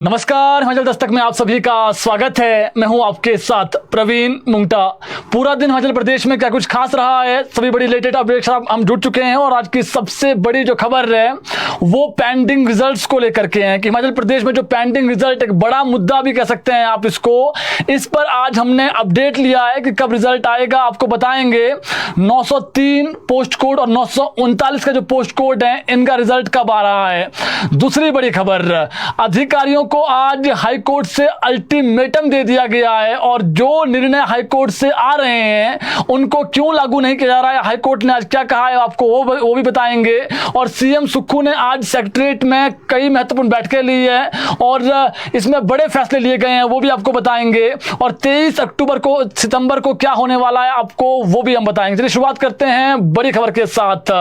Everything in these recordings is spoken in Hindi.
नमस्कार, हिमाचल दस्तक में आप सभी का स्वागत है। मैं हूं आपके साथ प्रवीण मुंगटा। पूरा दिन हिमाचल प्रदेश में क्या कुछ खास रहा है, सभी बड़ी रिलेटेड अपडेट्स हम जुड़ चुके हैं और आज की सबसे बड़ी जो खबर है वो पेंडिंग रिजल्ट्स को लेकर के हैं कि हिमाचल प्रदेश में जो पेंडिंग रिजल्ट एक बड़ा मुद्दा भी कह सकते हैं आप इसको, इस पर आज हमने अपडेट लिया है कि कब रिजल्ट आएगा आपको बताएंगे। 903 पोस्ट कोड और 939 का जो पोस्ट कोड है इनका रिजल्ट कब आ रहा है। दूसरी बड़ी खबर, अधिकारियों को आज हाईकोर्ट से अल्टीमेटम दे दिया गया है और जो निर्णय हाईकोर्ट से आ रहे हैं उनको क्यों लागू नहीं किया जा रहा है, हाईकोर्ट ने आज क्या कहा है आपको वो भी बताएंगे। और सीएम सुक्खू ने आज सेक्रेटरीट में कई महत्वपूर्ण बैठकें ली है और इसमें बड़े फैसले लिए गए हैं, वो भी आपको बताएंगे। और 23 सितंबर को क्या होने वाला है आपको वो भी हम बताएंगे। चलिए शुरुआत करते हैं बड़ी खबर के साथ।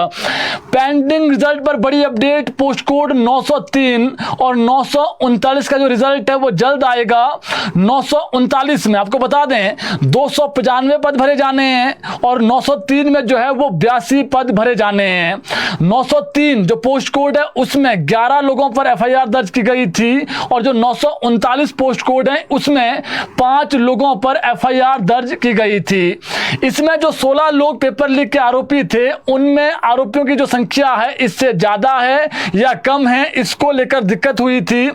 पेंडिंग रिजल्ट पर बड़ी अपडेट, पोस्ट कोड 903 और 939 का जो रिजल्ट है वो जल्द आएगा। 939 में आपको बता दें 295 पद भरे जाने हैं और 903 में जो है वो 82 पद भरे जाने हैं। 903 जो पोस्ट कोड है उसमें 11 लोगों पर एफआईआर दर्ज की गई थी और जो 939 पोस्ट कोड है उसमें 5 लोगों पर एफआईआर दर्ज की गई थी। इसमें जो 16 लोग पेपर लीक के आरोपी थे उनमें आरोपियों की जो संख्या है इससे ज्यादा है या कम है, इसको लेकर दिक्कत हुई थी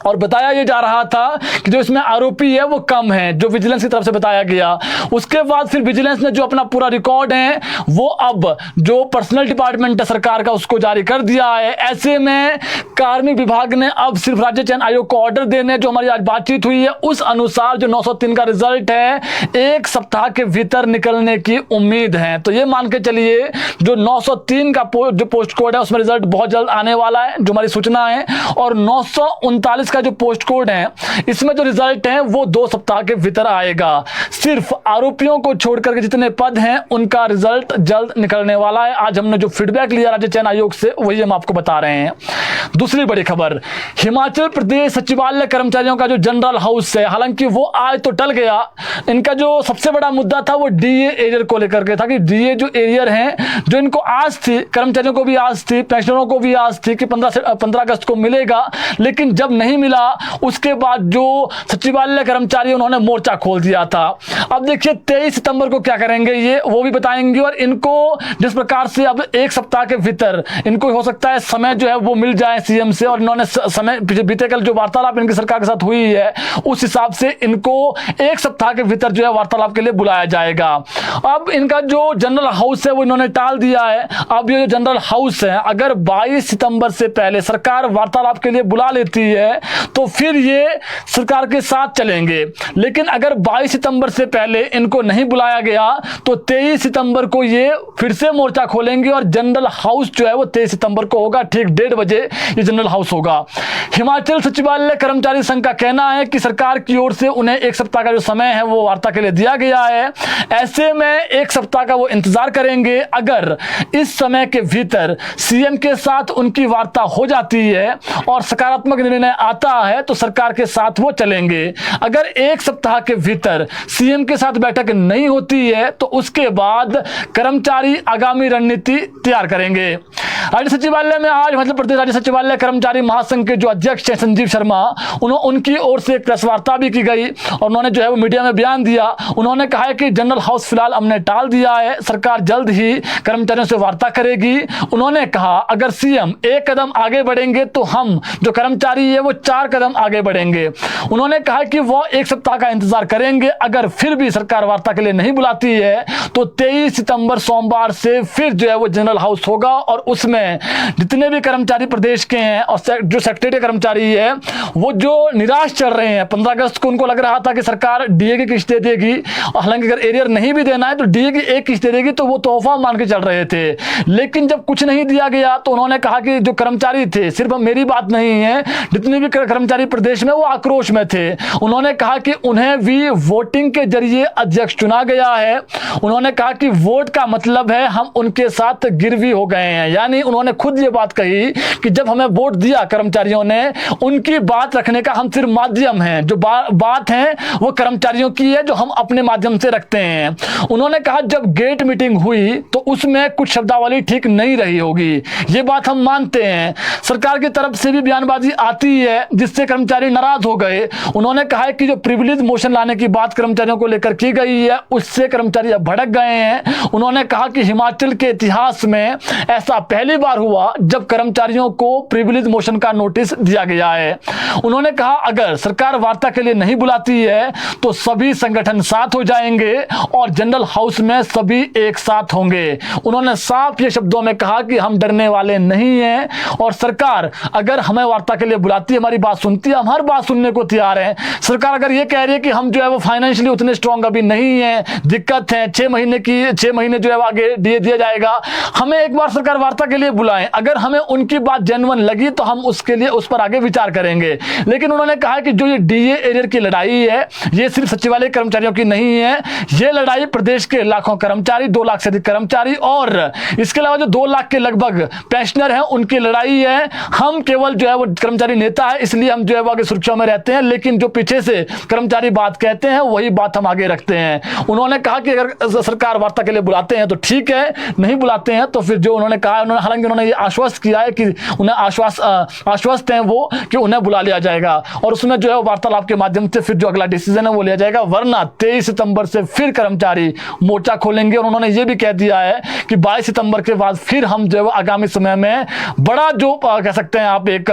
और बताया ये जा रहा था कि जो इसमें आरोपी है वो कम है, जो विजिलेंस की तरफ से बताया गया। उसके बाद फिर विजिलेंस ने जो अपना पूरा रिकॉर्ड है वो अब जो पर्सनल डिपार्टमेंट है सरकार का उसको जारी कर दिया है। ऐसे में कार्मिक विभाग ने अब सिर्फ राज्य चयन आयोग को ऑर्डर देने, जो हमारी आज बातचीत हुई है उस अनुसार जो 903 का रिजल्ट है 1 सप्ताह के भीतर निकलने की उम्मीद है। तो ये मान के चलिए जो 903 का जो पोस्ट कोड है उसमें रिजल्ट बहुत जल्द आने वाला है, जो हमारी सूचना है। और 939 का जो पोस्ट कोड है इसमें जो रिजल्ट है वो 2 सप्ताह के भीतर आएगा। सिर्फ आरोपियों को छोड़कर के जितने पद हैं उनका रिजल्ट जल्द निकलने वाला है। आज हमने जो फीडबैक लिया राज्य चयन आयोग से वही हम आपको बता रहे हैं। दूसरी बड़ी खबर, हिमाचल प्रदेश सचिवालय कर्मचारियों का जो जनरल हाउस है, हालांकि वो आज तो टल गया, इनका जो सबसे बड़ा मुद्दा था वो डीए एरियर को लेकर के था कि डीए जो एरियर है जो इनको आज थी, कर्मचारियों को भी आज थी, पेंशनरों को भी आज थी कि 15 अगस्त को मिलेगा, लेकिन जब नहीं मिला उसके बाद जो सचिवालय कर्मचारी उन्होंने मोर्चा खोल दिया था। अब देखिए 23 सितंबर को क्या करेंगे ये वो भी बताएंगे। और इनको जिस प्रकार से अब 1 सप्ताह के भीतर इनको हो सकता है समय जो है वो मिल जाए सीएम से, और इन्होंने समय बीते कल जो वार्तालाप इनकी सरकार के साथ हुई है उस हिसाब से इनको 1 सप्ताह के भीतर जो है वार्तालाप के लिए बुलाया जाएगा। अब इनका जो जनरल हाउस है वो इन्होंने टाल दिया है। अब ये जो जनरल हाउस है अगर 22 सितंबर से पहले सरकार वार्तालाप के लिए बुला लेती है तो फिर ये सरकार के साथ चलेंगे, लेकिन अगर 22 सितंबर से पहले इनको नहीं बुलाया गया तो 23 सितंबर को ये फिर से मोर्चा खोलेंगे और जनरल हाउस जो है वो 23 सितंबर को होगा, ठीक 1:30 बजे ये जनरल हाउस होगा। हिमाचल सचिवालय कर्मचारी संघ का कहना है कि सरकार की ओर से उन्हें 1 सप्ताह का जो समय है वो वार्ता के लिए दिया गया है। ऐसे में 1 सप्ताह का वो इंतजार करेंगे। अगर इस समय के भीतर सीएम के साथ उनकी वार्ता हो जाती है और सकारात्मक निर्णय आता है तो सरकार के साथ वो चलेंगे। अगर 1 सप्ताह के भीतर सीएम के साथ बैठक नहीं होती है तो उसके बाद कर्मचारी आगामी रणनीति तैयार करेंगे। राज्य सचिवालय में आज मध्य प्रदेश राज्य सचिवालय कर्मचारी महासंघ के जो अध्यक्ष हैं संजीव शर्मा, उनकी ओर से एक प्रेस वार्ता भी की गई और उन्होंने जो है वो मीडिया में बयान दिया। उन्होंने कहा है कि जनरल हाउस फिलहाल हमने टाल दिया है, सरकार जल्द ही कर्मचारियों से वार्ता करेगी। उन्होंने कहा अगर सीएम 1 कदम आगे बढ़ेंगे तो हम जो कर्मचारी है वो 4 कदम आगे बढ़ेंगे। उन्होंने कहा कि वो 1 सप्ताह का इंतजार करेंगे। अगर फिर भी सरकार वार्ता के लिए नहीं बुलाती है तो 23 सितंबर सोमवार से फिर जो है वो जनरल हाउस होगा और उसमें जितने भी कर्मचारी प्रदेश के हैं और जो सेक्रेटरी कर्मचारी है वो जो निराश चल रहे हैं, 15 अगस्त को उनको लग रहा था कि सरकार डीए की किस्त दे देगी, हालांकि अगर एरियर नहीं भी देना है तो डीए की 1 किस्त दे देगी, तो वो तोहफा मान के चल रहे थे। लेकिन जब कुछ नहीं दिया गया तो उन्होंने कहा कि जो कर्मचारी थे, सिर्फ मेरी बात नहीं है, जितने भी कर्मचारी प्रदेश में वो आक्रोश में थे। उन्होंने कहा कि उन्हें भी वोटिंग के जरिए अध्यक्ष चुना गया है। उन्होंने कहा कि वोट का मतलब है हम उनके साथ गिरवी हो गए हैं, यानी उन्होंने खुद ये बात कही कि जब हमें वोट दिया कर्मचारियों ने, उनकी बात रखने का हम सिर्फ माध्यम हैं, जो बात है वो कर्मचारियों की है जो हम अपने माध्यम से रखते हैं। उन्होंने कहा जब गेट मीटिंग हुई तो उसमें कुछ शब्दावली ठीक नहीं रही होगी, ये बात हम मानते हैं। सरकार की तरफ से भी बयानबाजी आती है है जिससे कर्मचारी नाराज हो गए। उन्होंने कहा है कि जो प्रिविलेज मोशन लाने की बात कर्मचारियों को लेकर की गई है उससे कर्मचारी अब भड़क गए हैं। उन्होंने कहा कि हिमाचल के इतिहास में ऐसा पहली बार हुआ जब कर्मचारियों को प्रिविलेज मोशन का नोटिस दिया गया है। उन्होंने कहा अगर सरकार वार्ता के लिए नहीं बुलाती है तो सभी संगठन साथ हो जाएंगे और जनरल हाउस में सभी एक साथ होंगे। उन्होंने साफ ये शब्दों में कहा कि हम डरने वाले नहीं हैं और सरकार अगर हमें वार्ता के लिए बुलाती है, हमारी बात सुनती है, हम हर बात सुनने को तैयार हैं। सरकार अगर ये कह रही है कि हम जो है वो फाइनेंशियली उतने स्ट्रांग अभी नहीं है, दिक्कत है, 6 महीने जो है आगे दिया जाएगा, हमें एक बार सरकार वार्ता के लिए बुलाएं। अगर हमें उनकी बात जेन्युइन लगी तो हम उसके लिए उस पर आगे विचार करेंगे। लेकिन उन्होंने कहा कि जो ये डीए एरियर की लड़ाई है ये सिर्फ सचिवालय कर्मचारियों की नहीं है, ये लड़ाई प्रदेश के लाखों कर्मचारी, 2 लाख से अधिक कर्मचारी और इसके अलावा जो 2 लाख के लगभग पेंशनर हैं उनकी लड़ाई है। हम केवल जो है वो कर्मचारी नेता है इसलिए हम जो है वो आगे सुरक्षा में रहते हैं, लेकिन जो पीछे से कर्मचारी बात कहते हैं वही बात हम आगे रखते हैं। उन्होंने कहा कि अगर सरकार वार्ता के लिए बुलाते हैं तो ठीक है, नहीं बुलाते हैं तो फिर जो उन्होंने कहा, हालांकि उन्होंने ये आश्वस्त किया है कि उन्हें आश्वस्त हैं वो कि उन्हें बुला लिया जाएगा और उसमें जो है वार्तालाप के माध्यम से फिर जो अगला डिसीजन है वो लिया जाएगा, वरना 23 सितंबर से फिर कर्मचारी मोर्चा खोलेंगे। और उन्होंने ये भी कह दिया है कि 22 सितंबर के बाद फिर हम जो है आगामी समय में बड़ा जो कह सकते हैं आप एक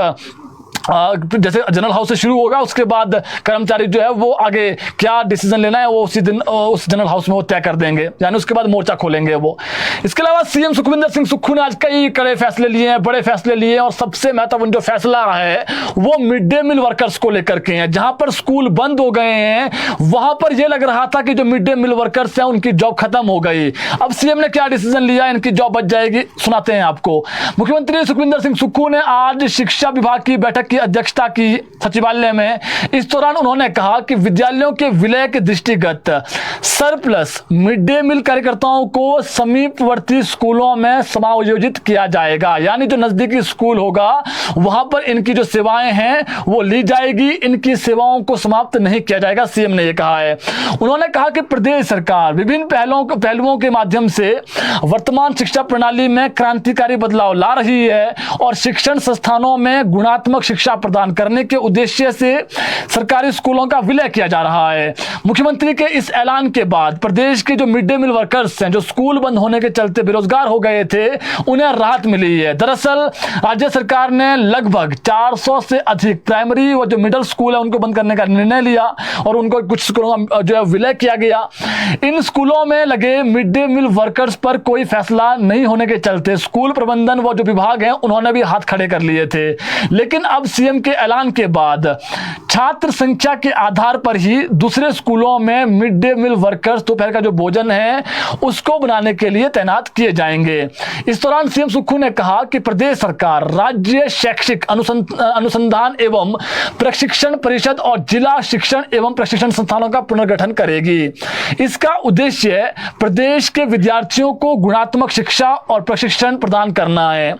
जैसे जनरल हाउस से शुरू होगा उसके बाद कर्मचारी जो है वो आगे क्या डिसीजन लेना है वो उसी दिन उस जनरल हाउस में वो तय कर देंगे, यानी उसके बाद मोर्चा खोलेंगे वो। इसके अलावा सीएम सुखविंदर सिंह सुक्खू ने आज कई कड़े फैसले लिए हैं, बड़े फैसले लिए हैं और सबसे महत्वपूर्ण जो फैसला है वो मिड डे मील वर्कर्स को लेकर के हैं। जहां पर स्कूल बंद हो गए हैं वहां पर यह लग रहा था कि जो मिड डे मील वर्कर्स हैं उनकी जॉब खत्म हो गई। अब सीएम ने क्या डिसीजन लिया, इनकी जॉब बच जाएगी, सुनाते हैं आपको। मुख्यमंत्री सुखविंदर सिंह सुक्खू ने आज शिक्षा विभाग की बैठक की अध्यक्षता की सचिवालय में। इस दौरान उन्होंने कहा कि विद्यालयों के विलय के दृष्टिगत सरप्लस मिड डे मील कार्यकर्ताओं को समीपवर्ती स्कूलों में समायोजित किया जाएगा, यानी जो नजदीकी स्कूल होगा वहां पर इनकी जो सेवाएं हैं वो ली जाएगी, इनकी सेवाओं को समाप्त नहीं किया जाएगा, सीएम ने यह कहा है। उन्होंने कहा कि प्रदेश सरकार विभिन्न पहलुओं के माध्यम से वर्तमान शिक्षा प्रणाली में क्रांतिकारी बदलाव ला रही है और शिक्षण संस्थानों में गुणात्मक शिक्षा प्रदान करने के उद्देश्य से सरकारी स्कूलों का विलय किया जा रहा है। मुख्यमंत्री के इस ऐलान के बाद प्रदेश के जो मिड डे मील वर्कर्स हैं जो स्कूल बंद होने के चलते बेरोजगार हो गए थे उन्हें राहत मिली है। दरअसल राज्य सरकार ने लगभग 400 से अधिक प्राइमरी और जो मिडिल स्कूल है उनको बंद करने का निर्णय लिया और उनको कुछ स्कूलों का जो है विलय किया गया। इन स्कूलों में लगे मिड डे मील वर्कर्स पर कोई फैसला नहीं होने के चलते स्कूल प्रबंधन व जो विभाग हैं उन्होंने भी हाथ खड़े कर लिए थे। लेकिन अब सीएम के ऐलान के बाद छात्र संख्या के आधार पर ही दूसरे स्कूलों में मिड डे मील वर्कर्स दोपहर का जो भोजन है उसको बनाने के लिए तैनात किए जाएंगे। इस दौरान सीएम सुक्खू ने कहा कि प्रदेश सरकार राज्य शैक्षिक अनुसंधान एवं प्रशिक्षण परिषद और जिला शिक्षण एवं प्रशिक्षण संस्थानों का पुनर्गठन करेगी। इसका उद्देश्य प्रदेश के विद्यार्थियों को गुणात्मक शिक्षा और प्रशिक्षण प्रदान करना है।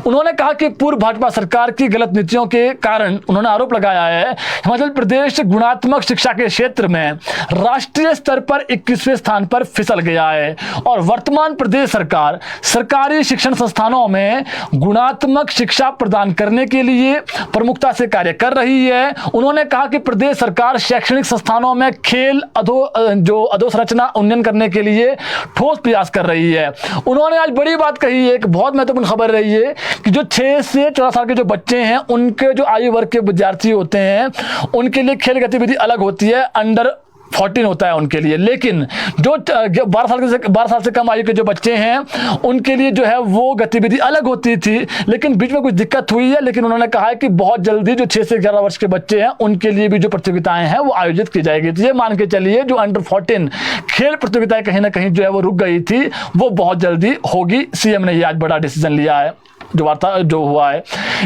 उन्होंने कहा कि पूर्व भाजपा सरकार की गलत नीतियों के कारण उन्होंने आरोप लगाया है हिमाचल प्रदेश गुणात्मक शिक्षा के क्षेत्र में राष्ट्रीय स्तर पर 21वें स्थान पर फिसल गया है और वर्तमान प्रदेश सरकार सरकारी शिक्षण संस्थानों में गुणात्मक शिक्षा प्रदान करने के लिए प्रमुखता से कार्य कर रही है। उन्होंने कहा कि प्रदेश सरकार शैक्षणिक संस्थानों में खेल अधोसंरचना उन्नयन करने के लिए ठोस प्रयास कर रही है। उन्होंने आज बड़ी बात कही है, एक बहुत महत्वपूर्ण खबर रही है कि जो 6 से 14 साल के जो बच्चे हैं उनके जो आयु वर्ग के विद्यार्थी होते हैं उनके लिए खेल गतिविधि अलग होती है, अंडर 14 होता है उनके लिए। लेकिन जो 12 साल से कम आयु के जो बच्चे हैं उनके लिए जो है वो गतिविधि अलग होती थी, लेकिन बीच में कुछ दिक्कत हुई है। लेकिन उन्होंने कहा है कि बहुत जल्दी जो 6 से 11 वर्ष के बच्चे हैं उनके लिए भी जो प्रतियोगिताएं हैं वो आयोजित की जाएगी। तो ये मान के चलिए जो अंडर 14 खेल प्रतियोगिताएं कहीं ना कहीं जो है वो रुक गई थी वो बहुत जल्दी होगी। सीएम ने ये आज बड़ा डिसीजन लिया है जो हुआ है।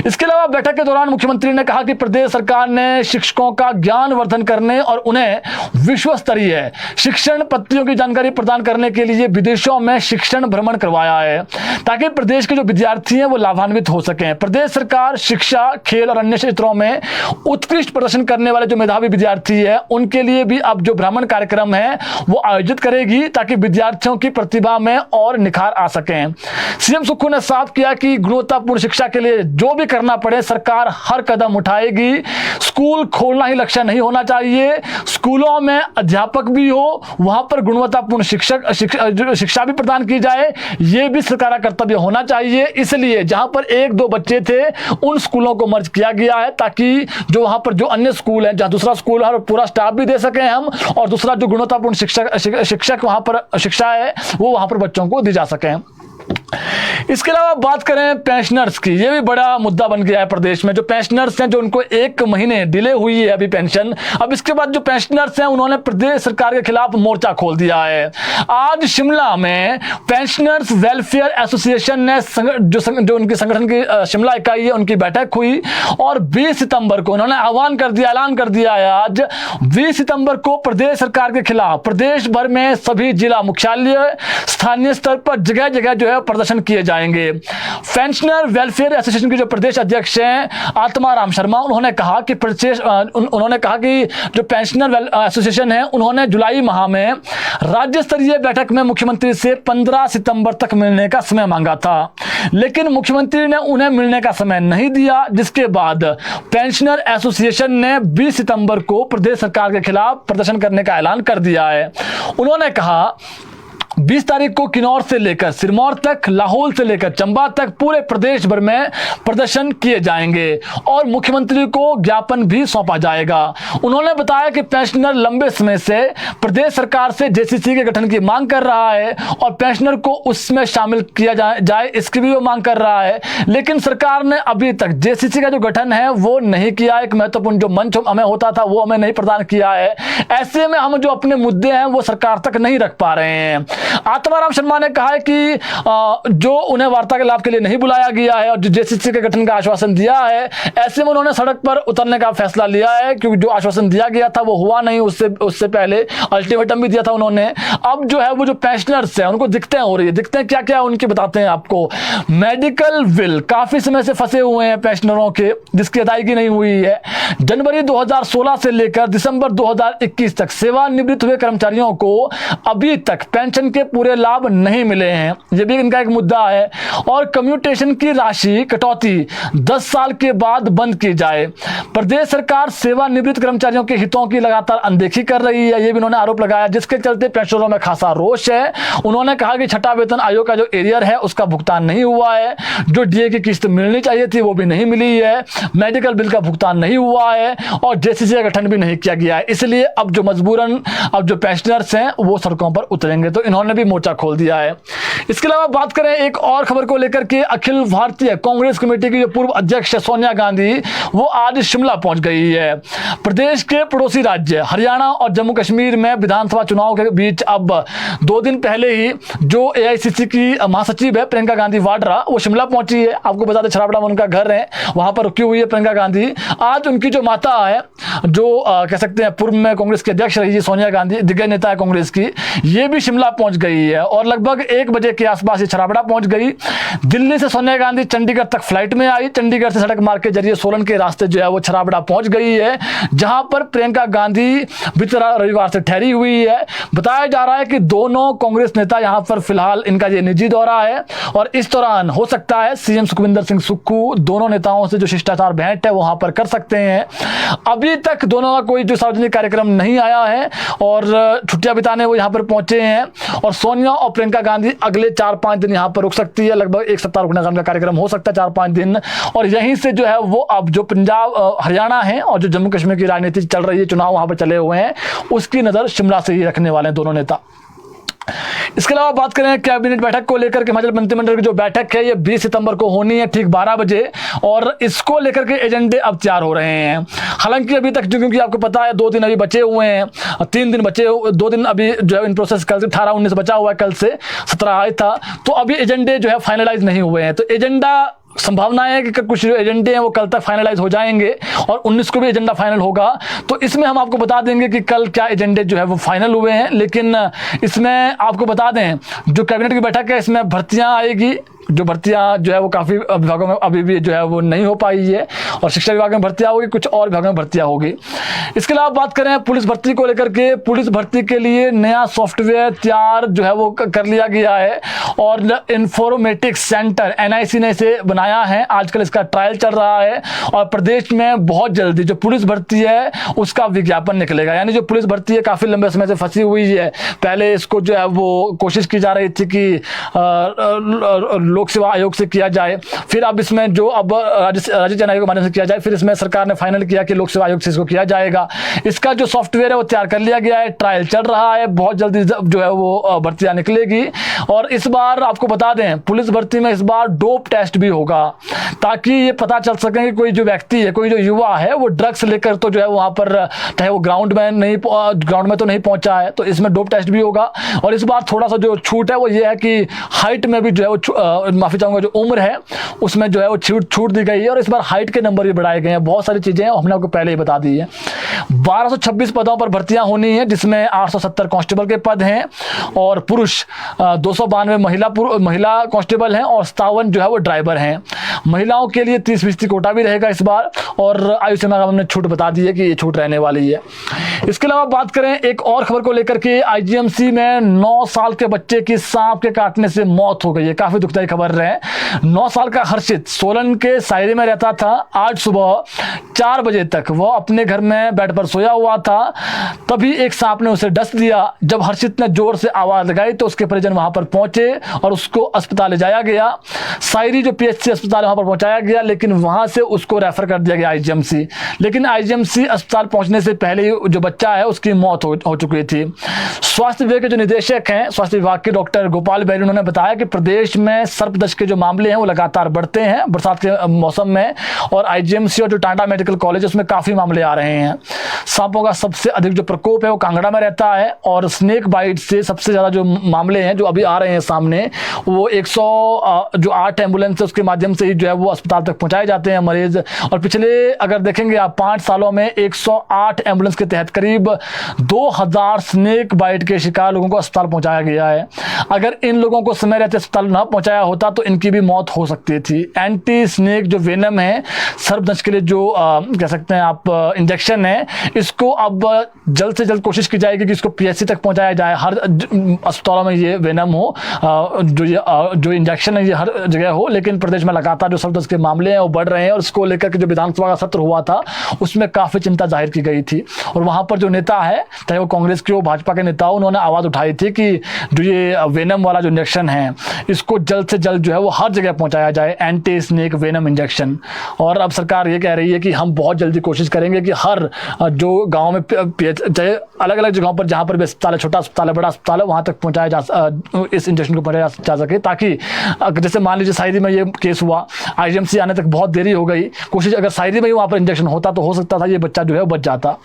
इसके अलावा बैठक के दौरान मुख्यमंत्री ने कहा कि प्रदेश सरकार ने शिक्षकों का ज्ञान वर्धन करने और उन्हें विश्व स्तरीय शिक्षण पद्धतियों की जानकारी प्रदान करने के लिए विदेशों में शिक्षण भ्रमण करवाया है ताकि प्रदेश के जो विद्यार्थी हैं वो लाभान्वित हो सकें। प्रदेश सरकार शिक्षा, खेल और अन्य क्षेत्रों में उत्कृष्ट प्रदर्शन करने वाले जो मेधावी विद्यार्थी है उनके लिए भी अब जो भ्रमण कार्यक्रम है वो आयोजित करेगी ताकि विद्यार्थियों की प्रतिभा में और निखार आ सकें। सीएम सुक्खू ने साफ किया कि गुणवत्तापूर्ण शिक्षा के लिए जो भी करना पड़े सरकार हर कदम उठाएगी। स्कूल खोलना ही लक्ष्य नहीं होना चाहिए, स्कूलों में अध्यापक भी हो, वहां पर गुणवत्तापूर्ण शिक्षा भी प्रदान की जाए, यह भी सरकार का कर्तव्य होना चाहिए। इसलिए जहां पर 1-2 बच्चे थे उन स्कूलों को मर्ज किया गया है ताकि जो वहां पर जो अन्य स्कूल है, जहां दूसरा स्कूल है, पूरा स्टाफ भी दे सकें हम, और दूसरा जो गुणवत्तापूर्ण शिक्षक वहां पर शिक्षा है वो वहां पर बच्चों को दी जा सके। इसके अलावा बात करें पेंशनर्स की, ये भी बड़ा मुद्दा बन गया है प्रदेश में। जो पेंशनर्स हैं, जो उनको 1 महीने डिले हुई है अभी पेंशन, अब इसके बाद जो पेंशनर्स हैं उन्होंने प्रदेश सरकार के खिलाफ मोर्चा खोल दिया है। आज शिमला में पेंशनर्स वेलफेयर एसोसिएशन ने जो उनकी संगठन की शिमला इकाई है उनकी बैठक हुई और 20 सितंबर को उन्होंने ऐलान कर दिया है। आज 20 सितंबर को प्रदेश सरकार के खिलाफ प्रदेश भर में सभी जिला मुख्यालय, स्थानीय स्तर पर जगह जगह जो है प्रदर्शन किए जाएंगे। पेंशनर वेलफेयर एसोसिएशन के जो प्रदेश अध्यक्ष हैं आत्माराम शर्मा, उन्होंने कहा कि जो पेंशनर एसोसिएशन है उन्होंने जुलाई माह में राज्य स्तरीय बैठक में मुख्यमंत्री से 15 सितंबर तक मिलने का समय मांगा था, लेकिन मुख्यमंत्री ने उन्हें मिलने का समय नहीं दिया, जिसके बाद पेंशनर एसोसिएशन ने 20 सितंबर को प्रदेश सरकार के खिलाफ प्रदर्शन करने का ऐलान कर दिया है। उन्होंने कहा 20 तारीख को किन्नौर से लेकर सिरमौर तक, लाहौल से लेकर चंबा तक पूरे प्रदेश भर में प्रदर्शन किए जाएंगे और मुख्यमंत्री को ज्ञापन भी सौंपा जाएगा। उन्होंने बताया कि पेंशनर लंबे समय से प्रदेश सरकार से जेसीसी के गठन की मांग कर रहा है और पेंशनर को उसमें शामिल किया जाए इसकी भी वो मांग कर रहा है, लेकिन सरकार ने अभी तक जेसीसी का जो गठन है वो नहीं किया। एक महत्वपूर्ण जो मंच हमें होता था वो हमें नहीं प्रदान किया है। ऐसे में हम जो अपने मुद्दे हैं वो सरकार तक नहीं रख पा रहे हैं। आत्माराम शर्मा ने कहा है कि जो उन्हें वार्तालाप के लिए नहीं बुलाया गया है और जो जेसीसी के गठन का आश्वासन दिया है, ऐसे में उन्होंने सड़क पर उतरने का फैसला लिया है, क्योंकि जो आश्वासन दिया गया था वो हुआ नहीं, उससे पहले अल्टीमेटम भी दिया था उन्होंने। अब जो है वो जो पेंशनर्स हैं उनको दिक्कतें हो रही है, दिक्कतें क्या क्या उनकी बताते हैं आपको। मेडिकल बिल काफी समय से फंसे हुए हैं पेंशनरों के, जिसकी अदायगी नहीं हुई है। जनवरी 2016 से लेकर दिसंबर 2021 तक सेवानिवृत्त हुए कर्मचारियों को अभी तक पेंशन के पूरे लाभ नहीं मिले हैं, यह भी इनका एक मुद्दा है। और कम्यूटेशन की राशि कटौती 10 साल के बाद बंद की जाए। प्रदेश सरकार सेवानिवृत्त कर्मचारियों के हितों की लगातार अनदेखी कर रही है, यह भी उन्होंने आरोप लगाया, जिसके चलते पेंशनरों में खासा रोष है। उन्होंने कहा कि छठा वेतन आयोग का जो एरियर है उसका भुगतान नहीं हुआ है, जो डीए की किस्त मिलनी चाहिए थी वो भी नहीं मिली है, मेडिकल बिल का भुगतान नहीं हुआ है और जेसीसी का गठन भी नहीं किया गया है। इसलिए अब जो मजबूरन अब जो पेंशनर्स हैं वो सड़कों पर उतरेंगे, तो इन्होंने भी मोर्चा खोल दिया है। इसके अलावा बात करें एक और खबर को लेकर के, अखिल भारतीय कांग्रेस कमेटी की जो पूर्व अध्यक्ष सोनिया गांधी वो आज शिमला पहुंच गई है। प्रदेश के पड़ोसी राज्य हरियाणा और जम्मू कश्मीर में विधानसभा चुनाव के बीच अब 2 दिन पहले ही जो एआईसीसी की महासचिव है प्रियंका गांधी वाड्रा वो शिमला पहुंची है। आपको बता दें छराबड़ा में उनका घर है, वहां पर रुकी हुई है प्रियंका गांधी। आज उनकी जो माता है, जो कह सकते हैं पूर्व में कांग्रेस के अध्यक्ष रही है सोनिया गांधी, दिग्गज नेता है कांग्रेस की, ये भी शिमला पहुंच गई है और लगभग 1 बजे के आसपास ये छराबड़ा पहुंच गई। दिल्ली से सोनिया गांधी चंडीगढ़ तक फ्लाइट में आई, चंडीगढ़ से सड़क मार्ग के जरिए सोलन के रास्ते जो है वो छराबड़ा पहुंच गई है, जहां पर प्रियंका गांधी बीते रविवार से ठहरी हुई है। बताया जा रहा है कि दोनों कांग्रेस नेता यहां पर फिलहाल इनका ये निजी दौरा है और इस दौरान हो सकता है सीएम सुखविंदर सिंह सुक्खू दोनों नेताओं से जो शिष्टाचार भेंट है वहां पर कर सकते हैं। अभी तक दोनों का कोई जो सार्वजनिक कार्यक्रम नहीं आया है और छुट्टियां बिताने वो यहां पर पहुंचे हैं और सोनिया और प्रियंका गांधी अगले 4-5 दिन यहां पर रुक सकती है। लगभग 1 सप्ताह रुकने का कार्यक्रम हो सकता है 4-5 दिन, और यहीं से जो है वो अब जो पंजाब हरियाणा है और जो जम्मू कश्मीर की राजनीति चल रही है, चुनाव वहां पर चले हुए हैं, उसकी नजर शिमला से ही रखने वाले हैं दोनों नेता। इसके अलावा बात करें कैबिनेट बैठक को लेकर के, हिमाचल मंत्रिमंडल की जो बैठक है ये 20 सितंबर को होनी है ठीक 12 बजे और इसको लेकर के एजेंडे अब तैयार हो रहे हैं। हालांकि अभी तक क्योंकि आपको पता है 2 दिन अभी बचे हुए हैं, 3 दिन बचे, 2 दिन अभी जो है इन प्रोसेस, कल से 18-19 बचा हुआ है, कल से 17 आया था, तो अभी एजेंडे जो है फाइनलाइज नहीं हुए हैं। तो एजेंडा संभावना है कि कुछ जो एजेंडे हैं वो कल तक फाइनलाइज हो जाएंगे और 19 को भी एजेंडा फाइनल होगा। तो इसमें हम आपको बता देंगे कि कल क्या एजेंडे जो है वो फाइनल हुए हैं। लेकिन इसमें आपको बता दें जो कैबिनेट की बैठक है इसमें भर्तियां आएगी, जो भर्तियां जो है वो काफ़ी विभागों में अभी भी जो है वो नहीं हो पाई है, और शिक्षा विभाग में भर्तियां होगी, कुछ और विभागों में भर्तियां होगी। इसके अलावा बात करें पुलिस भर्ती को लेकर के, पुलिस भर्ती के लिए नया सॉफ्टवेयर तैयार जो है वो कर लिया गया है, और इंफॉर्मेटिक्स सेंटर NIC ने इसे बनाया है। आजकल इसका ट्रायल चल रहा है, और प्रदेश में बहुत जल्दी जो पुलिस भर्ती है उसका विज्ञापन निकलेगा। यानी जो पुलिस भर्ती है काफ़ी लंबे समय से फंसी हुई है, पहले इसको जो है वो कोशिश की जा रही थी कि लोक सेवा आयोग से किया जाए, फिर अब इसमें जो अब राज्य चयन आयोग के माध्यम से किया जाए, फिर इसमें सरकार ने फाइनल किया कि लोक सेवा आयोग से इसको किया जाएगा। इसका जो सॉफ्टवेयर है वो तैयार कर लिया गया है, ट्रायल चल रहा है, बहुत जल्दी जो है वो भर्तियां निकलेगी। और इस बार आपको बता दें पुलिस भर्ती में इस बार डोप टेस्ट भी होगा, ताकि ये पता चल सके कि कोई जो व्यक्ति है, कोई जो युवा है वो ड्रग्स लेकर तो जो है वहाँ पर चाहे वो ग्राउंड में तो नहीं पहुंचा है, तो इसमें डोप टेस्ट भी होगा। और इस बार थोड़ा सा जो छूट है वो ये है कि हाइट में भी जो है वो माफी चाहूंगा जो उम्र है उसमें जो है वो छूट दी गई है, और इस बार हाइट के नंबर भी बढ़ाए गए हैं। बहुत सारी चीजें हमने आपको पहले ही बता दी है। 1226 पदों पर भर्तियां होनी है, जिसमें 870 कांस्टेबल के पद हैं, और पुरुष 292 महिला कांस्टेबल हैं, और 57 जो है वो ड्राइवर हैं। महिलाओं के लिए 30% कोटा भी रहेगा इस बार, और आयु सीमा का हमने छूट बता दी है कि ये छूट रहने वाली है। इसके अलावा बात करें एक और खबर को लेकर के, IGMC में 9 साल के बच्चे की सांप के काटने से मौत हो गई है। काफी दुखदायी खबर रहे। 9 साल का हर्षित सोलन के सायरी में रहता था। आज सुबह 4 बजे तक वो अपने घर में बेड पर सोया हुआ था, तभी एक सांप ने उसे डस दिया। जब हर्षित ने जोर से आवाज लगाई तो उसके परिजन वहां पर पहुंचे और उसको अस्पताल ले जाया गया। सायरी जो PHC अस्पताल वहां पर पहुंचाया गया, लेकिन वहां से उसको रेफर कर दिया गया IGMC। लेकिन IGMC अस्पताल पहुंचने से पहले ही जो बच्चा है उसकी मौत हो चुकी थी। स्वास्थ्य विभाग के जो निदेशक हैं, स्वास्थ्य विभाग के डॉक्टर गोपाल बैरी, उन्होंने बताया कि प्रदेश में सर्पदंश के जो मामले हैं वो लगातार बढ़ते हैं बरसात के मौसम में, और IGMC और जो टाटा मेडिकल कॉलेज है उसमें काफी मामले आ रहे हैं। सांपों का सबसे अधिक जो प्रकोप है वो कांगड़ा में रहता है, और स्नेक बाइट से सबसे ज्यादा जो मामले हैं जो अभी आ रहे हैं सामने, वो 108 एम्बुलेंस है उसके माध्यम से ही जो है वो अस्पताल तक पहुंचाए जाते हैं मरीज। और पिछले अगर देखेंगे आप 5 सालों में 108 एम्बुलेंस के तहत करीब 2000 स्नेक बाइट के शिकार लोगों को अस्पताल पहुंचाया गया है। अगर इन लोगों को समय रहते अस्पताल न पहुंचाया होता तो इनकी भी मौत हो सकती थी। एंटी स्नेक जो वेनम है, सर्पदंश के लिए जो कह सकते हैं आप इंजेक्शन है, इसको अब जल्द से जल्द कोशिश की जाएगी कि इसको PHC तक पहुंचाया जाए। हर अस्पतालों में ये वेनम हो, जो इंजेक्शन है ये हर जगह हो। लेकिन प्रदेश में लगातार जो सर्पदंश के मामले हैं वो बढ़ रहे हैं, और इसको लेकर के जो विधानसभा का सत्र हुआ था उसमें काफी चिंता जाहिर की गई थी। और वहां पर जो नेता है, चाहे वो कांग्रेस के हो भाजपा के नेता हो, उन्होंने आवाज उठाई थी कि जो ये वेनम वाला जो इंजेक्शन है इसको जल्द से जल्द जो है वो हर जगह पहुंचाया जाए, एंटी स्नेक वेनम इंजेक्शन। और अब सरकार ये कह रही है कि हम बहुत जल्दी कोशिश करेंगे कि हर जो गांव में चाहे अलग अलग जगहों पर जहां पर भी अस्पताल है, छोटा अस्पताल है, बड़ा अस्पताल है, वहां तक पहुंचाया जा इस इंजेक्शन को पहुंचाया जा सके, ताकि जैसे मान लीजिए सायरी में ये केस हुआ, IGMC आने तक बहुत देरी हो गई। कोशिश अगर सायरी में ही वहां पर इंजेक्शन होता तो हो सकता था ये बच्चा जो है बच जाता।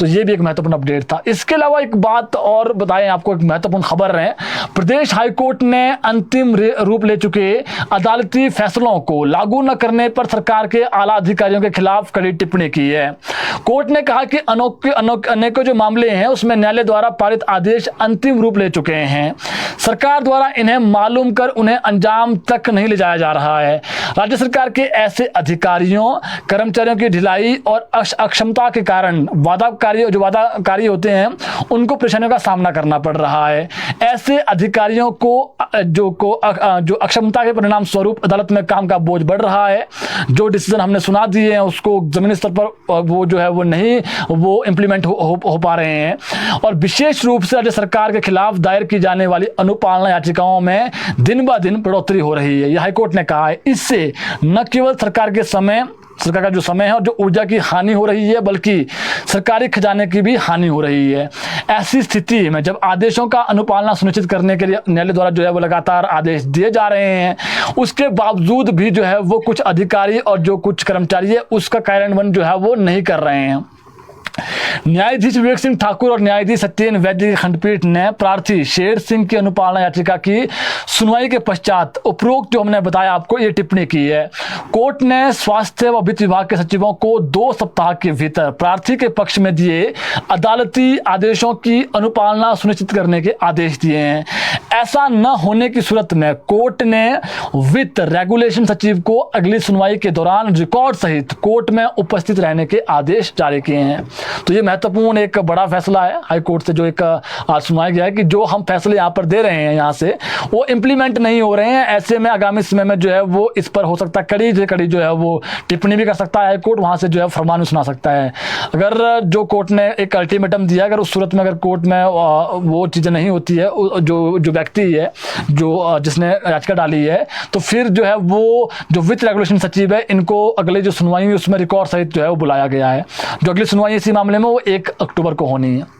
तो ये भी एक महत्वपूर्ण अपडेट था। इसके अलावा एक बात और बताएं आपको, एक महत्वपूर्ण खबर है। प्रदेश हाईकोर्ट ने अंतिम रूप ले चुके अदालती फैसलों को लागू न करने पर सरकार के आला अधिकारियों के खिलाफ कड़ी टिप्पणी की है। कोर्ट ने कहा कि अनेकों जो मामले हैं उसमें न्यायालय द्वारा पारित आदेश अंतिम रूप ले चुके हैं। सरकार द्वारा इन्हें मालूम कर उन्हें अंजाम तक नहीं ले जाया जा रहा है। राज्य सरकार के ऐसे अधिकारियों कर्मचारियों की ढिलाई और अक्षमता के कारण जो वादाकारी होते हैं उनको परेशानियों का सामना करना पड़ रहा है। ऐसे अधिकारियों को जो अक्षमता के परिणाम स्वरूप अदालत में काम का बोझ बढ़ रहा है। जो डिसीजन हमने सुना दिए हैं उसको जमीनी स्तर पर वो जो है वो नहीं इम्प्लीमेंट हो पा रहे हैं। और विशेष रूप से राज्य सरकार के खिलाफ दायर की जाने वाली अनुपालना याचिकाओं में दिन ब दिन बढ़ोतरी हो रही है। यह हाईकोर्ट ने कहा है। इससे न केवल सरकार का जो समय है और जो ऊर्जा की हानि हो रही है, बल्कि सरकारी खजाने की भी हानि हो रही है। ऐसी स्थिति में जब आदेशों का अनुपालना सुनिश्चित करने के लिए न्यायालय द्वारा जो है वो लगातार आदेश दिए जा रहे हैं, उसके बावजूद भी जो है वो कुछ अधिकारी और जो कुछ कर्मचारी है उसका कार्यान्वयन जो है वो नहीं कर रहे हैं। न्यायाधीश विवेक सिंह ठाकुर और न्यायाधीश सत्येन वैद्य की खंडपीठ ने प्रार्थी शेर सिंह की अनुपालना याचिका की सुनवाई के पश्चात उपरोक्त जो हमने बताया आपको ये टिप्पणी की है। कोर्ट ने स्वास्थ्य व वित्त विभाग के सचिवों को 2 सप्ताह के भीतर प्रार्थी के पक्ष में दिए अदालती आदेशों की अनुपालना सुनिश्चित करने के आदेश दिए हैं। ऐसा न होने की सूरत में कोर्ट ने वित्त रेगुलेशन सचिव को अगली सुनवाई के दौरान रिकॉर्ड सहित कोर्ट में उपस्थित रहने के आदेश जारी किए हैं। तो ये महत्वपूर्ण एक बड़ा फैसला है हाई कोर्ट से जो एक आज सुनाया गया है कि जो हम फैसले यहाँ पर दे रहे हैं यहाँ से वो इम्प्लीमेंट नहीं हो रहे हैं। ऐसे में आगामी समय में जो है वो इस पर हो सकता है कड़ी से कड़ी जो है वो टिप्पणी भी कर सकता है हाई कोर्ट, वहाँ से जो है फरमान भी सुना सकता है। अगर जो कोर्ट ने एक अल्टीमेटम दिया, अगर उस सूरत में अगर कोर्ट में वो चीज़ें नहीं होती है, जो व्यक्ति है जो जिसने याचिका डाली है, तो फिर जो है वो जो वित्त रेगुलेशन सचिव है इनको अगले जो सुनवाई है उसमें रिकॉर्ड सहित जो है वो बुलाया गया है। जो अगली सुनवाई इसी मामले में वो 1 अक्टूबर को होनी है।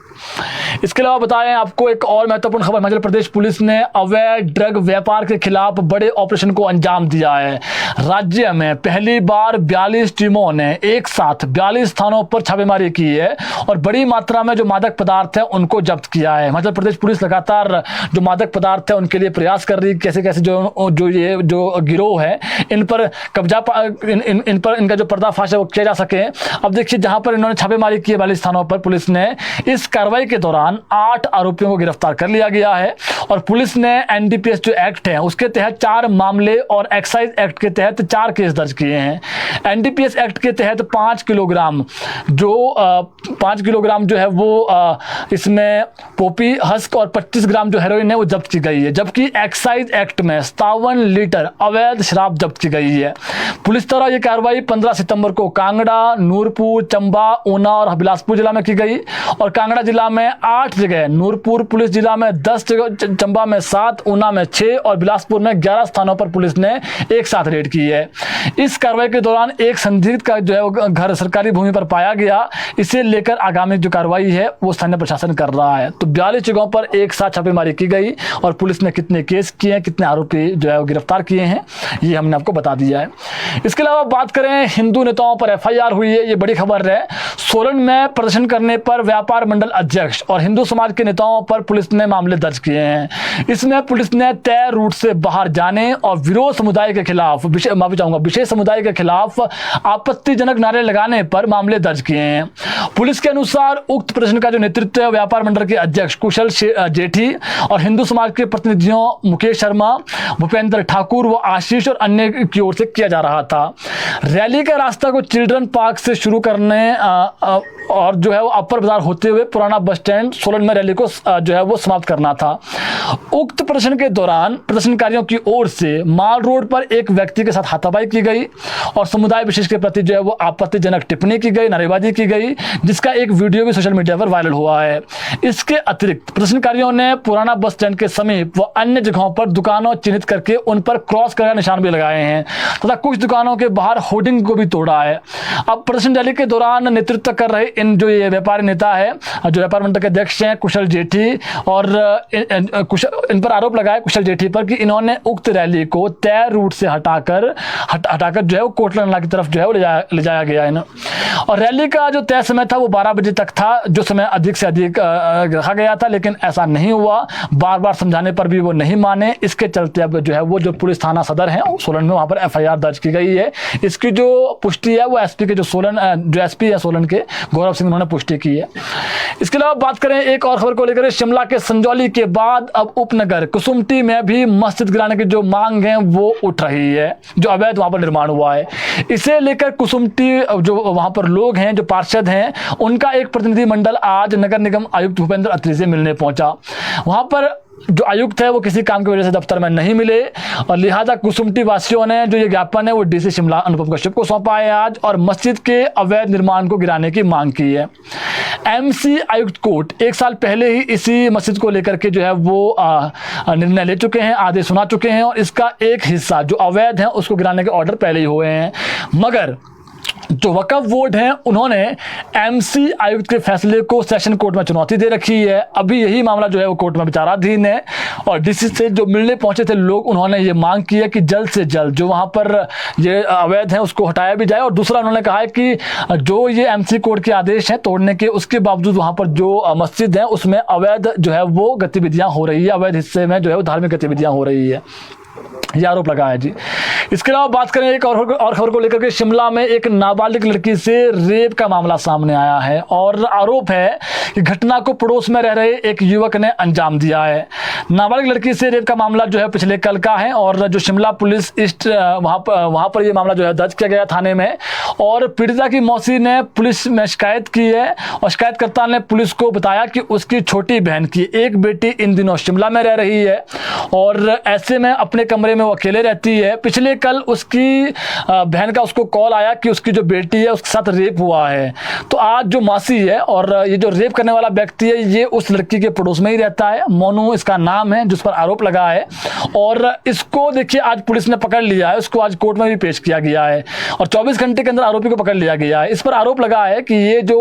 इसके अलावा बताएं आपको एक और महत्वपूर्ण खबर, मध्य प्रदेश पुलिस ने अवैध ड्रग व्यापार के खिलाफ बड़े ऑपरेशन को अंजाम दिया है। राज्य में पहली बार 42 टीमों ने एक साथ 42 स्थानों पर छापेमारी की है और बड़ी मात्रा में जो मादक पदार्थ है उनको जब्त किया है। मध्य प्रदेश पुलिस लगातार जो मादक पदार्थ है उनके लिए प्रयास कर रही है, कैसे कैसे जो गिरोह है इन पर कब्जा इन पर इनका जो पर्दाफाश है वो किया जा सके। अब देखिए जहां पर इन्होंने छापेमारी की है 42 स्थानों पर, पुलिस ने इस कार्रवाई के दौरान 8 आरोपियों को गिरफ्तार कर लिया गया है और पुलिस ने एनडीपीएस जो एक्ट है उसके तहत 4 मामले और एक्साइज एक्ट के तहत 4 केस दर्ज किए हैं। एनडीपीएस एक्ट के तहत 5 किलोग्राम जो है वो इसमें पोपी हस्क और 25 ग्राम जो हेरोइन है वो जब्त की गई है, जबकि एक्साइज एक्ट में 57 लीटर अवैध शराब जब्त की गई है। पुलिस द्वारा यह कार्रवाई 15 सितंबर को कांगड़ा, नूरपुर, चंबा, ऊना और बिलासपुर जिला में की गई और कांगड़ा जिला में 8 जगह, नूरपुर पुलिस जिला में 10 जगह, चंबा में 7, ऊना में 6 और बिलासपुर में 11 स्थानों पर पुलिस ने एक साथ रेड की है। इस कार्रवाई के दौरान एक संदिग्ध का जो है वो घर सरकारी भूमि पर पाया गया। इसे लेकर आगामी जो कार्रवाई है वो स्थानीय प्रशासन कर रहा है। तो 42 जगहों पर एक साथ छापेमारी की गई और पुलिस ने कितने केस किए हैं, कितने आरोपी जो है वो गिरफ्तार किए हैं, ये हमने आपको बता दिया है। इसके अलावा बात करें हिंदू नेताओं पर FIR हुई है, ये बड़ी खबर है। सोलन में प्रदर्शन करने पर व्यापार मंडल अध्यक्ष और हिंदू समाज के नेताओं पर पुलिस ने मामले दर्ज किए हैं। इसमें पुलिस ने तय रूट से बाहर जाने और विरोध समुदाय के खिलाफ विशेष समुदाय के खिलाफ आपत्तिजनक नारे लगाने पर मामले दर्ज किए हैं। पुलिस के अनुसार उक्त प्रदर्शन का जो नेतृत्व है व्यापार मंडल के अध्यक्ष कुशल जेठी और हिंदू समाज के प्रतिनिधियों मुकेश शर्मा, भूपेंद्र ठाकुर व आशीष और अन्य की ओर से किया जा रहा था। रैली का रास्ता को चिल्ड्रन पार्क से शुरू करने और जो है वो अपर बाजार होते हुए पुराना बस स्टैंड सोलन में रैली को जो है वो समाप्त करना था। उक्त प्रदर्शन के दौरान प्रदर्शनकारियों की ओर से माल रोड पर एक व्यक्ति के साथ हाथापाई की गई और समुदाय विशेष के प्रति जो है वो आपत्तिजनक टिप्पणी की गई, नारेबाजी की गई, जिसका एक वीडियो भी सोशल मीडिया पर वायरल हुआ है। इसके अतिरिक्त प्रदर्शनकारियों ने पुराना बस स्टैंड के समीप व अन्य जगहों पर दुकानों चिन्हित करके उन पर क्रॉस का निशान भी लगाए हैं तथा कुछ दुकानों के बाहर होर्डिंग को भी तोड़ा है। अब प्रदर्शन रैली के दौरान नेतृत्व कर रहे इन जो ये व्यापारी नेता है, जो व्यापार मंडल के अध्यक्ष हैं कुशल जेठी, और इन पर आरोप लगाया कुशल जेठी पर कि इन्होंने उक्त रैली को तय रूट से हटाकर जो है वो कोटला की तरफ जो है वो ले जाया गया है। और रैली का जो तय समय था वो 12 बजे तक था, जो समय अधिक से अधिक रखा गया था, लेकिन ऐसा नहीं हुआ। बार बार समझाने पर भी वो नहीं माने। इसके चलते अब जो है वो जो पुलिस थाना सदर है सोलन में वहाँ पर FIR दर्ज की गई है। इसकी जो पुष्टि है वो SP के जो SP है सोलन के गौरव सिंह उन्होंने पुष्टि की है। इसके अलावा बात करें एक और खबर को लेकर, शिमला के संजौली के बाद अब उपनगर कुसुम्पटी में भी मस्जिद गिराने की जो मांग है वो उठ रही है, जो अवैध वहां पर निर्माण हुआ है। इसे लेकर कुसुम्पटी जो वहां पर लोग हैं, जो पार्षद हैं, उनका एक प्रतिनिधि मंडल आज नगर निगम आयुक्त भूपेंद्र अत्री से मिलने पहुंचा। वहां पर जो आयुक्त है वो किसी काम की वजह से दफ्तर में नहीं मिले और लिहाजा कुसुम्पटी वासियों ने जो ये ज्ञापन है वो DC शिमला अनुपम कश्यप को सौंपा है आज और मस्जिद के अवैध निर्माण को गिराने की मांग की है। MC आयुक्त कोर्ट 1 साल पहले ही इसी मस्जिद को लेकर के जो है वो निर्णय ले चुके हैं, आदेश सुना चुके हैं और इसका एक हिस्सा जो अवैध है उसको गिराने के ऑर्डर पहले ही हुए हैं। मगर जो वक्फ बोर्ड हैं उन्होंने एमसी आयुक्त के फैसले को सेशन कोर्ट में चुनौती दे रखी है। अभी यही मामला जो है वो कोर्ट में विचाराधीन है और डीसी से जो मिलने पहुंचे थे लोग, उन्होंने ये मांग की है कि जल्द से जल्द जो वहां पर ये अवैध है उसको हटाया भी जाए। और दूसरा उन्होंने कहा है कि जो ये एमसी कोर्ट के आदेश हैं तोड़ने के, उसके बावजूद वहां पर जो मस्जिद है उसमें अवैध जो है वो गतिविधियां हो रही है, अवैध हिस्से में जो है वो धार्मिक गतिविधियां हो रही है, ये आरोप लगा है जी। इसके अलावा बात करें एक और खबर को लेकर के, शिमला में एक नाबालिग लड़की से रेप का मामला सामने आया है और आरोप है कि घटना को पड़ोस में रह रहे एक युवक ने अंजाम दिया है। नाबालिग लड़की से रेप का मामला जो है पिछले कल का है और जो शिमला पुलिस ईस्ट वहां पर यह मामला जो है दर्ज किया गया थाने में और पीड़िता की मौसी ने पुलिस में शिकायत की है और शिकायतकर्ता ने पुलिस को बताया कि उसकी छोटी बहन की एक बेटी इन दिनों शिमला में रह रही है और ऐसे में अपने कमरे में वो अकेले रहती है। पिछले कल उसकी बहन का उसको कॉल आया कि उसकी जो बेटी है उसके साथ रेप हुआ है। तो आज जो मासी है और ये जो रेप करने वाला व्यक्ति है ये उस लड़की के पड़ोस में ही रहता है, मोनू इसका नाम है जिस पर आरोप लगा है और इसको देखिए आज पुलिस ने पकड़ लिया है, उसको आज कोर्ट में भी पेश किया गया है और 24 घंटे के अंदर आरोपी को पकड़ लिया गया है। इस पर आरोप लगा है कि ये जो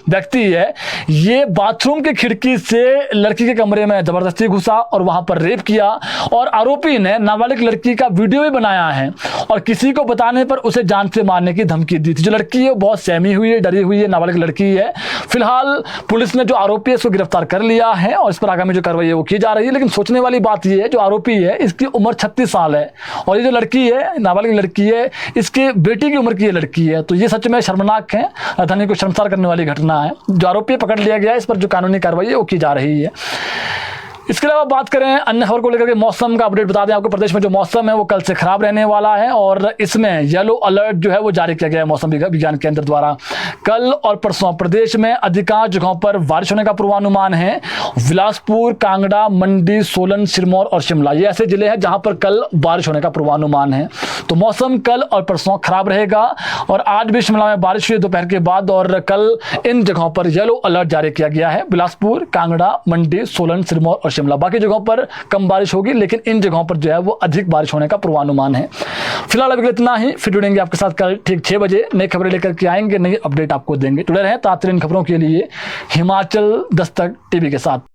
व्यक्ति है ये बाथरूम की खिड़की से लड़की के कमरे में जबरदस्ती घुसा और वहां पर रेप किया और आरोपी ने नाबालिग लड़की का वीडियो भी बनाया है और किसी को बताने पर उसे जान से मारने की धमकी दी थी। जो लड़की है वो बहुत सहमी हुई है, डरी हुई है, नाबालिग लड़की है। फिलहाल पुलिस ने जो आरोपी है उसको गिरफ्तार कर लिया है और इस पर आगामी जो कार्रवाई है वो की जा रही है। लेकिन सोचने वाली बात यह है जो आरोपी है इसकी उम्र 36 साल है और ये जो लड़की है नाबालिग लड़की है इसके बेटी की उम्र की ये लड़की है। तो ये सच में शर्मनाक है, राजधानी को शर्मसार करने वाली घटना है। जो आरोपी पकड़ लिया गया है इस पर जो कानूनी कार्रवाई है वो की जा रही है। इसके अलावा बात करें अन्य खबर को लेकर के, मौसम का अपडेट बता दें आपको। प्रदेश में जो मौसम है वो कल से खराब रहने वाला है और इसमें येलो अलर्ट जो है वो जारी किया गया है मौसम विज्ञान केंद्र द्वारा। कल और परसों प्रदेश में अधिकांश जगहों पर बारिश होने का पूर्वानुमान है। बिलासपुर, कांगड़ा, मंडी, सोलन, सिरमौर और शिमला ये ऐसे जिले हैं जहां पर कल बारिश होने का पूर्वानुमान है। तो मौसम कल और परसों खराब रहेगा और आज भी शिमला में बारिश हुई दोपहर के बाद और कल इन जगहों पर येलो अलर्ट जारी किया गया है। बिलासपुर, कांगड़ा, मंडी, सोलन, सिरमौर और शिमला। बाकी जगहों पर कम बारिश होगी लेकिन इन जगहों पर जो है वो अधिक बारिश होने का पूर्वानुमान है। फिलहाल अभी इतना ही, फिर जुड़ेंगे आपके साथ कल ठीक 6 बजे नई खबरें लेकर के आएंगे, नई अपडेट आपको देंगे। जुड़े रहें ताज़ा खबरों के लिए हिमाचल दस्तक टीवी के साथ।